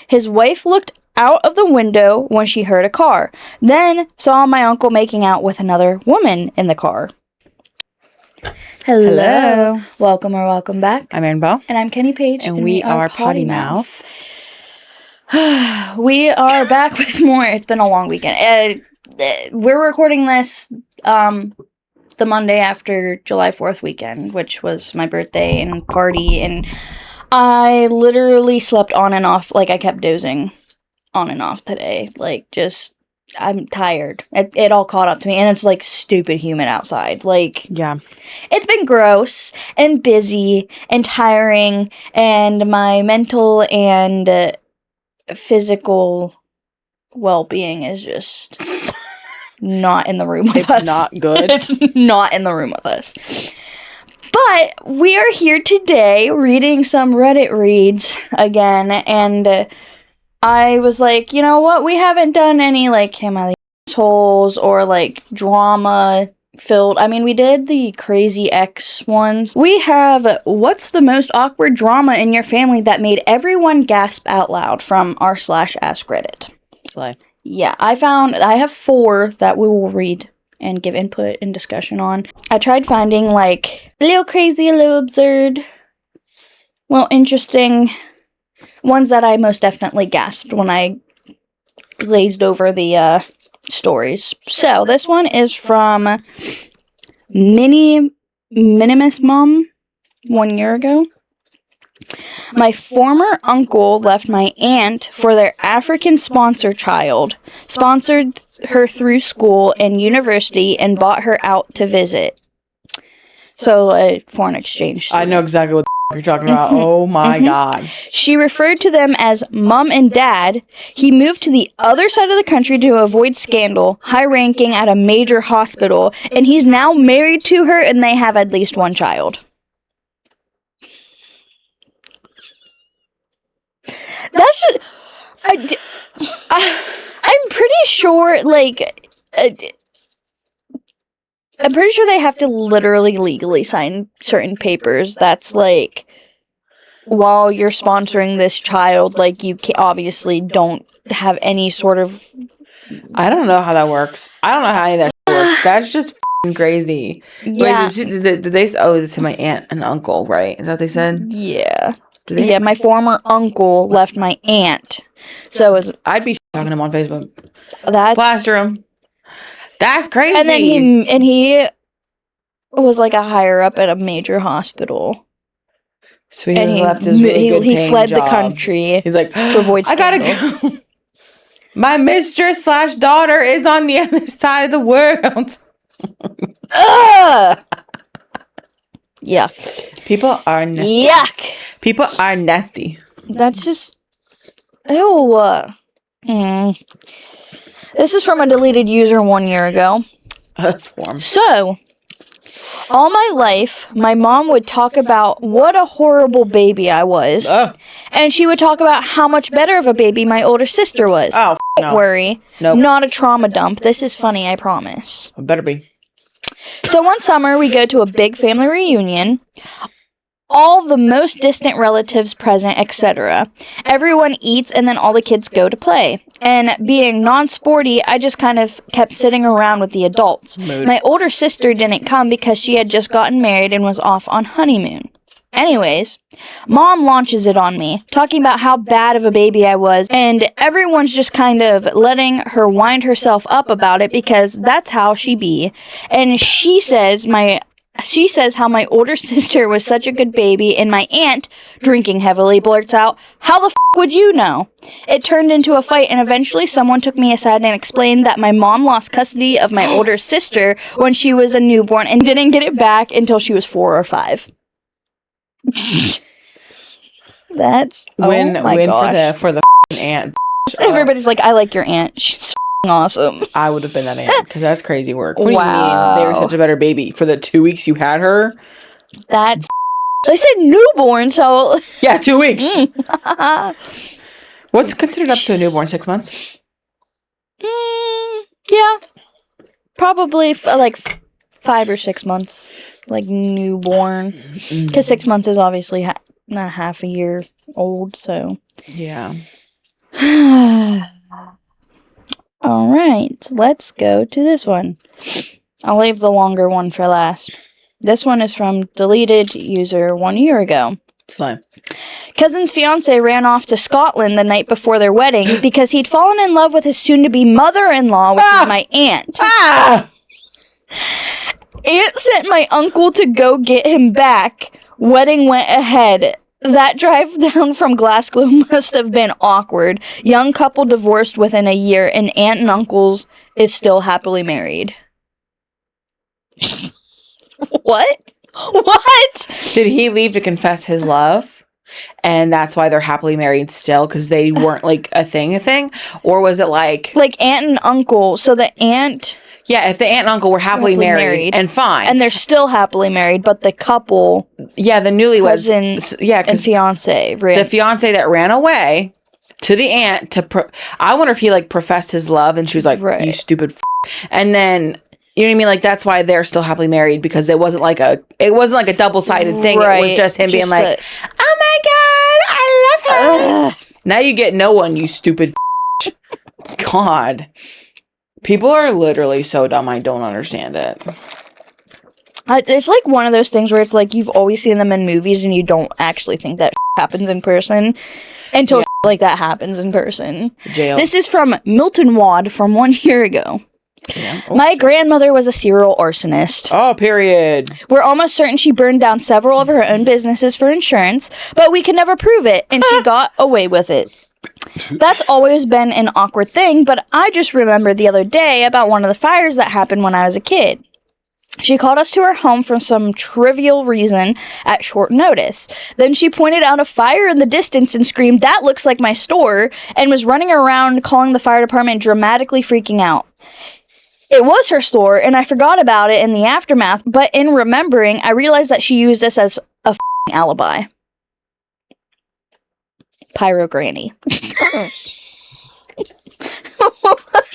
His wife looked out of the window when she heard a car, then saw my uncle making out with another woman in the car. Hello. Welcome back. I'm Annabelle. And I'm Kenny Page. And we are Potty Mouth. We are back with more. It's been a long weekend. We're recording this the Monday after July 4th weekend, which was my birthday and party, and I literally slept on and off. Like, I kept dozing on and off today. Like, just, I'm tired. It all caught up to me, and it's, like, stupid humid outside. Like, yeah. It's been gross and busy and tiring, and my mental and physical well-being is just not in the room with us. It's not good. It's not in the room with us. But we are here today reading some Reddit reads again, and I was like, you know what? We haven't done any, like, Am I the Assholes or, like, drama-filled. I mean, we did the Crazy Ex ones. We have What's the most awkward drama in your family that made everyone gasp out loud from r/AskReddit. Slay. Yeah, I have 4 that we will read and give input and discussion on. I tried finding, like, a little crazy, a little absurd, a little interesting ones that I most definitely gasped when I glazed over the stories. So, this one is from Minimus Mom 1 year ago. My former uncle left my aunt for their African sponsor child, sponsored her through school and university, and bought her out to visit. So, a foreign exchange student. I know exactly what you're talking about. Oh my god. She referred to them as Mom and Dad. He moved to the other side of the country to avoid scandal, high ranking at a major hospital, and he's now married to her, and they have at least one child. That's just, I'm pretty sure, like, I'm pretty sure they have to literally legally sign certain papers that's, like, while you're sponsoring this child, like, you obviously don't have any sort of... I don't know how that works. I don't know how any of that works. That's just crazy. Yeah. Wait, did they say, oh, it's my aunt and uncle, right? Is that what they said? Yeah. They? Yeah, my former uncle left my aunt. So I'd be talking to him on Facebook. That's... Plaster him. That's crazy. And then he was, like, a higher up at a major hospital. So he left his really good he paying fled job. the country. He's like, to avoid scandal. I gotta go. My mistress/daughter is on the other side of the world. Ugh! Yuck. People are nasty. Yuck! People are nasty. That's just... Ew. This is from a deleted user 1 year ago. That's warm. So, all my life, my mom would talk about what a horrible baby I was. And she would talk about how much better of a baby my older sister was. Oh, Don't worry. Nope. Not a trauma dump. This is funny, I promise. It better be. So one summer, we go to a big family reunion. All the most distant relatives present, etc. Everyone eats, and then all the kids go to play. And being non-sporty, I just kind of kept sitting around with the adults. Mood. My older sister didn't come because she had just gotten married and was off on honeymoon. Anyways, Mom launches it on me, talking about how bad of a baby I was, and everyone's just kind of letting her wind herself up about it because that's how she be. And she says how my older sister was such a good baby, and my aunt, drinking heavily, blurts out, "How the f*** would you know?" It turned into a fight, and eventually someone took me aside and explained that my mom lost custody of my older sister when she was a newborn and didn't get it back until she was 4 or 5. That's win gosh. for the aunt. Everybody's like, I like your aunt. She's awesome. I would have been that aunt because that's crazy work. What do you Wow. mean they were such a better baby for the 2 weeks you had her? That's... They said newborn, so... Yeah, 2 weeks. What's considered up to a newborn? 6 months? Yeah. Probably like 5 or 6 months. Like newborn. Because 6 months is obviously not half a year old, so... Yeah. All right, let's go to this one. I'll leave the longer one for last. This one is from deleted user 1 year ago. Slime. Cousin's fiance ran off to Scotland the night before their wedding because he'd fallen in love with his soon-to-be mother-in-law, which is my aunt. Aunt sent my uncle to go get him back. Wedding went ahead. That drive down from Glasgow must have been awkward. Young couple divorced within a year, and aunt and uncles is still happily married. What? What? Did he leave to confess his love? And that's why they're happily married still, because they weren't like a thing? Or was it like aunt and uncle? So the aunt... Yeah, if the aunt and uncle were happily married and fine. And they're still happily married, but the couple... Yeah, the newlyweds... and fiance. The fiance that ran away to the aunt to... I wonder if he like professed his love and she was like, you stupid And then... You know what I mean? Like, that's why they're still happily married, because it wasn't like a double-sided thing. It was just him being like, oh my God, I love her. Now you get no one, you stupid God. People are literally so dumb, I don't understand it. It's like one of those things where it's like you've always seen them in movies and you don't actually think that happens in person until like that happens in person. Jail. This is from Milton Wad from 1 year ago. Yeah. My grandmother was a serial arsonist. Oh, period. We're almost certain she burned down several of her own businesses for insurance, but we could never prove it, and she got away with it. That's always been an awkward thing, but I just remembered the other day about one of the fires that happened when I was a kid. She called us to her home for some trivial reason at short notice. Then she pointed out a fire in the distance and screamed, "That looks like my store," and was running around calling the fire department, dramatically freaking out. It was her store, and I forgot about it in the aftermath, but in remembering, I realized that she used this as a f***ing alibi. Pyro Granny. She's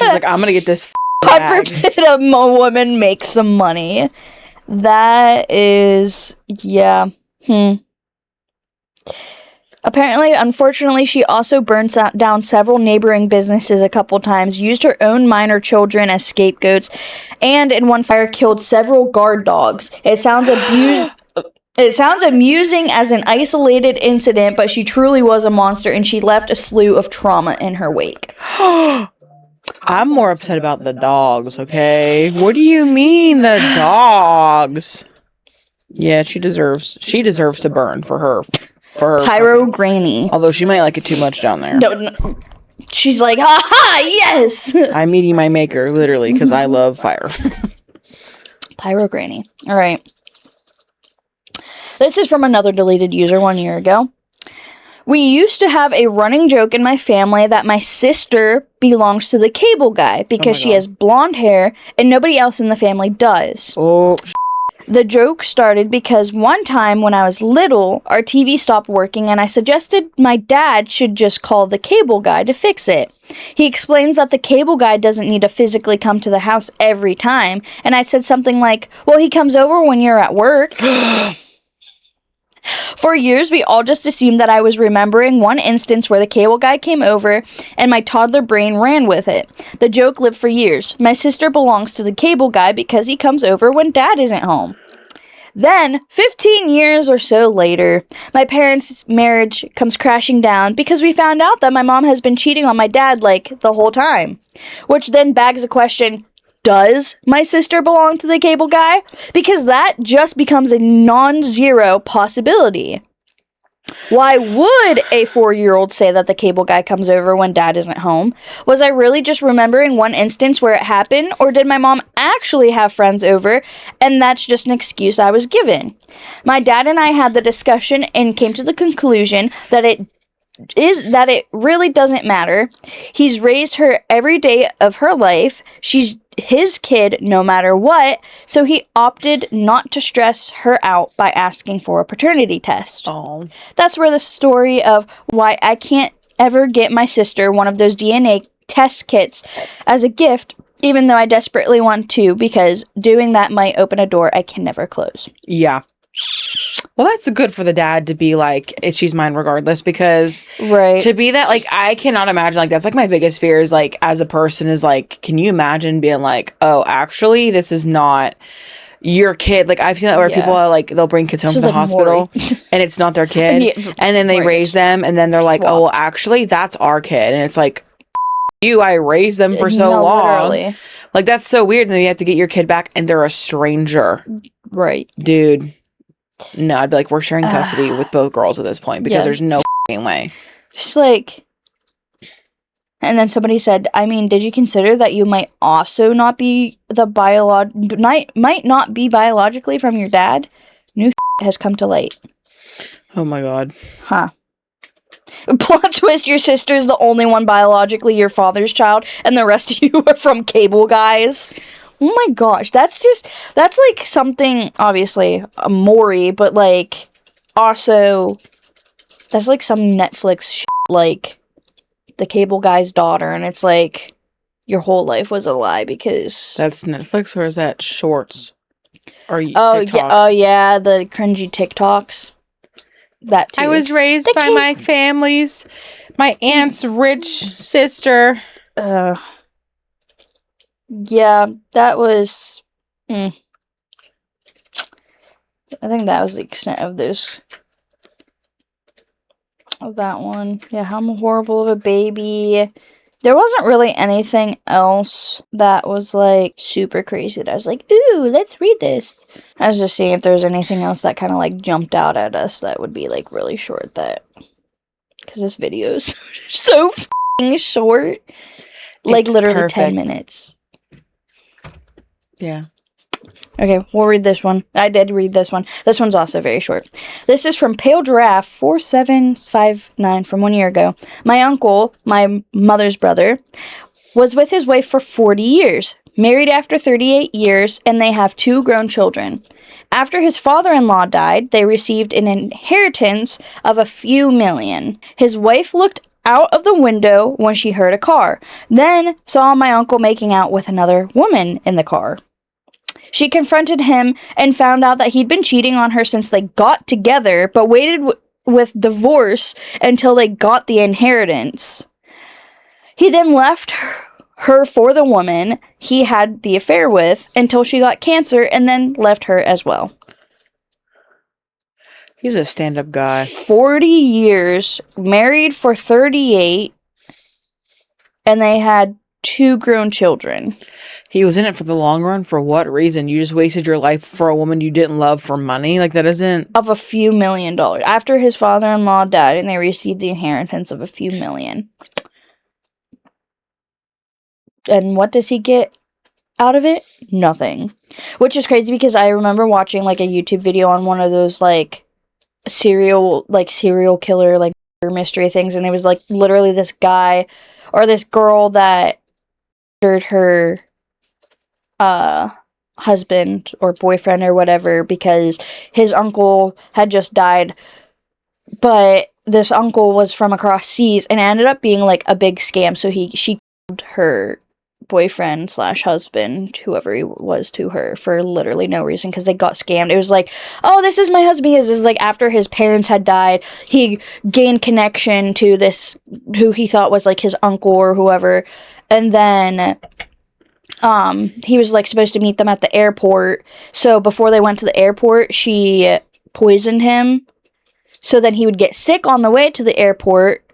like, I'm gonna get this God forbid a woman makes some money. That is, yeah. Apparently, unfortunately, she also burned down several neighboring businesses a couple times, used her own minor children as scapegoats, and in one fire killed several guard dogs. It sounds amusing as an isolated incident, but she truly was a monster, and she left a slew of trauma in her wake. I'm more upset about the dogs, okay? What do you mean, the dogs? Yeah, she deserves to burn for her Pyro Granny. Although she might like it too much down there. No. She's like, ha, yes! I'm meeting my maker, literally, because I love fire. Pyro Granny. All right. This is from another deleted user 1 year ago. We used to have a running joke in my family that my sister belongs to the cable guy because she has blonde hair and nobody else in the family does. Oh, The joke started because one time when I was little, our TV stopped working and I suggested my dad should just call the cable guy to fix it. He explains that the cable guy doesn't need to physically come to the house every time, and I said something like, well, he comes over when you're at work. For years, we all just assumed that I was remembering one instance where the cable guy came over and my toddler brain ran with it. The joke lived for years. My sister belongs to the cable guy because he comes over when dad isn't home. Then, 15 years or so later, my parents' marriage comes crashing down because we found out that my mom has been cheating on my dad, like, the whole time. Which then begs the question, does my sister belong to the cable guy? Because that just becomes a non-zero possibility. Why would a 4-year-old say that the cable guy comes over when dad isn't home? Was I really just remembering one instance where it happened, or did my mom actually have friends over, and that's just an excuse I was given? My dad and I had the discussion and came to the conclusion that it really doesn't matter. He's raised her every day of her life. She's his kid no matter what, so he opted not to stress her out by asking for a paternity test. Oh. That's where the story of why I can't ever get my sister one of those DNA test kits as a gift, even though I desperately want to, because doing that might open a door I can never close. Yeah. Well, that's good for the dad to be like, she's mine regardless, because right. to be that, like, I cannot imagine, like, that's like my biggest fear is like, as a person is like, can you imagine being like, oh, actually, this is not your kid? Like, I've seen that where people are like, they'll bring kids home from the hospital and it's not their kid, and then they raise them, and then they're like, oh, well, actually, that's our kid, and it's like, you, I raised them for so long. Literally. Like, that's so weird. And then you have to get your kid back and they're a stranger. Right. Dude. No, I'd be like, we're sharing custody with both girls at this point, because there's no way. Just like, and then somebody said, I mean, did you consider that you might also not be might not be biologically from your dad? New has come to light. Oh my God. Huh. Plot twist, your sister's the only one biologically your father's child, and the rest of you are from cable guys. Oh my gosh, that's like something, obviously, a Maury, but like, also, that's like some Netflix shit, like, the cable guy's daughter, and it's like, your whole life was a lie, because... That's Netflix, or is that Shorts? Or TikToks? Yeah, the cringy TikToks. That too. I was raised by my my aunt's rich sister. Yeah, that was... I think that was the extent of this. Of that one. Yeah, I'm horrible of a baby. There wasn't really anything else that was, like, super crazy that I was like, ooh, let's read this. I was just seeing if there's anything else that kind of, like, jumped out at us that would be, like, really short that... Because this video is so f***ing short. Like, it's literally perfect. 10 minutes. Yeah. Okay, we'll read this one. I did read this one. This one's also very short. This is from Pale Giraffe 4759 from 1 year ago. My uncle, my mother's brother, was with his wife for 40 years, married after 38 years, and they have 2 grown children. After his father-in-law died, they received an inheritance of a few million. His wife looked out of the window when she heard a car, then saw my uncle making out with another woman in the car. She confronted him and found out that he'd been cheating on her since they got together, but waited with divorce until they got the inheritance. He then left her for the woman he had the affair with until she got cancer, and then left her as well. He's a stand-up guy. 40 years, married for 38, and they had 2 grown children. He was in it for the long run. For what reason? You just wasted your life for a woman you didn't love for money? Like, that isn't... Of a few $1 million. After his father-in-law died, and they received the inheritance of a few million. And what does he get out of it? Nothing. Which is crazy, because I remember watching, like, a YouTube video on one of those, like, serial killer, like, mystery things, and it was, like, literally this guy, or this girl that murdered her husband or boyfriend or whatever, because his uncle had just died, but this uncle was from across seas, and it ended up being like a big scam. So she killed her boyfriend / husband, whoever he was, to her for literally no reason, because they got scammed. It was like, oh, this is my husband. This is like after his parents had died, he gained connection to this who he thought was like his uncle or whoever, and then he was like supposed to meet them at the airport. So before they went to the airport, she poisoned him. So then he would get sick on the way to the airport,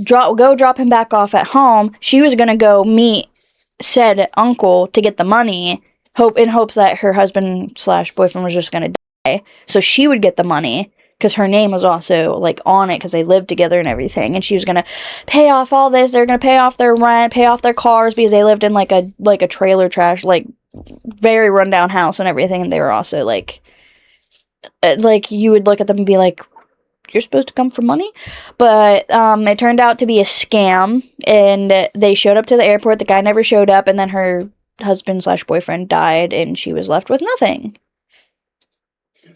drop him back off at home. She was gonna go meet said uncle to get the money, in hopes that her husband / boyfriend was just gonna die, so she would get the money, because her name was also like on it, because they lived together and everything, and she was gonna pay off all this. They're gonna pay off their rent, pay off their cars, because they lived in like a trailer trash, like very rundown house and everything, and they were also like you would look at them and be like, you're supposed to come for money? But it turned out to be a scam, and they showed up to the airport. The guy never showed up, and then her husband / boyfriend died, and she was left with nothing.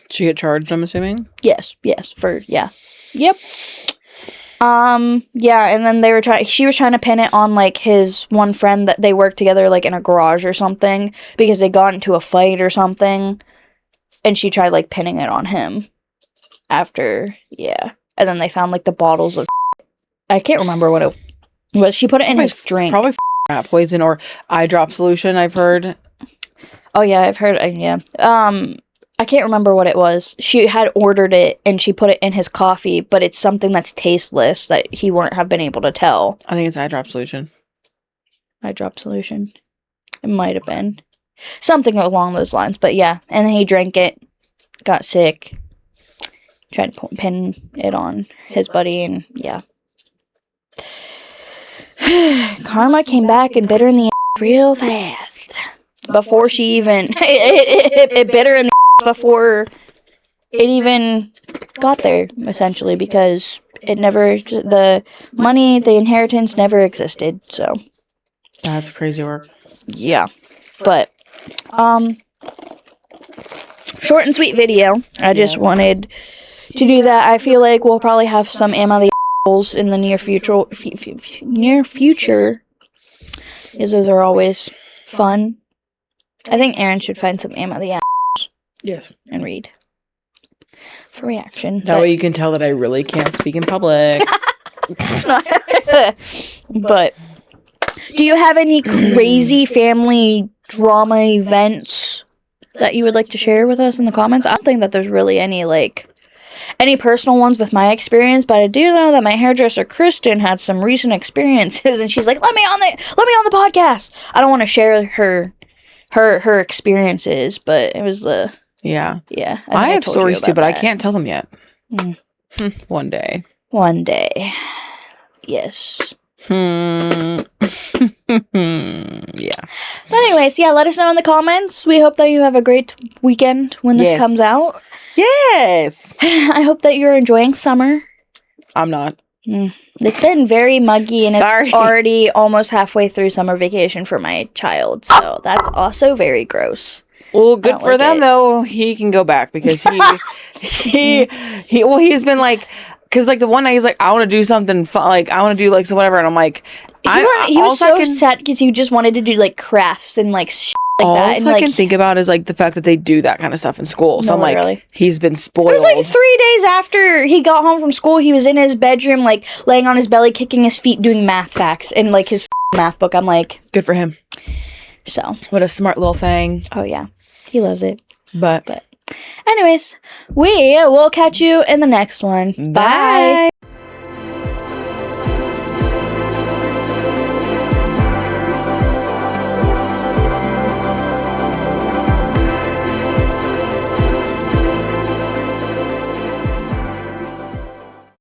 She get charged, I'm assuming? Yes, yep. Yeah, and then she was trying to pin it on, like, his one friend that they worked together, like, in a garage or something, because they got into a fight or something, and she tried, like, pinning it on him. after, yeah. And then they found, like, the bottles of I can't remember what it was. She put it in his drink. Probably rat poison or eye drop solution, I've heard. Oh, yeah, I've heard, yeah. I can't remember what it was. She had ordered it, and she put it in his coffee, but it's something that's tasteless that he wouldn't have been able to tell. I think it's eye drop solution. Eye drop solution. It might have been. Something along those lines, but yeah. And then he drank it, got sick, tried to pin it on his buddy, and yeah. Karma came back and bit her in the ass real fast. Before she even... it bit her in the ass before it even got there, essentially, because it never... The money, the inheritance never existed, so... That's crazy work. Yeah. But, short and sweet video. I just wanted to do that. I feel like we'll probably have some Am I the Assholes in the near future. Because those are always fun. I think Aaron should find some Am I the Assholes. Yes. And read. For reaction. That way you can tell that I really can't speak in public. But, do you have any crazy family drama events that you would like to share with us in the comments? I don't think that there's really any, like, any personal ones with my experience, but I do know that my hairdresser Kristen had some recent experiences, and she's like, let me on the podcast. I don't want to share her experiences, but it was the yeah. I have stories too, but I can't tell them yet. One day. Yes. Yeah. But anyways, yeah, let us know in the comments. We hope that you have a great weekend when this comes out. Yes. I hope that you're enjoying summer. I'm not. It's been very muggy, and it's already almost halfway through summer vacation for my child, so that's also very gross. Well, good for them, though. He can go back because he's been like, because like the one night he's like, I want to do something fun, like I want to do like so whatever, and I'm like, he was so sad because he just wanted to do like crafts and like shit like all that. All I can think about is like the fact that they do that kind of stuff in school. So I'm like, he's been spoiled. It was like 3 days after he got home from school, he was in his bedroom, like laying on his belly, kicking his feet, doing math facts and like his math book. I'm like, good for him. So what a smart little thing. Oh yeah, he loves it. But anyways, we will catch you in the next one. Bye.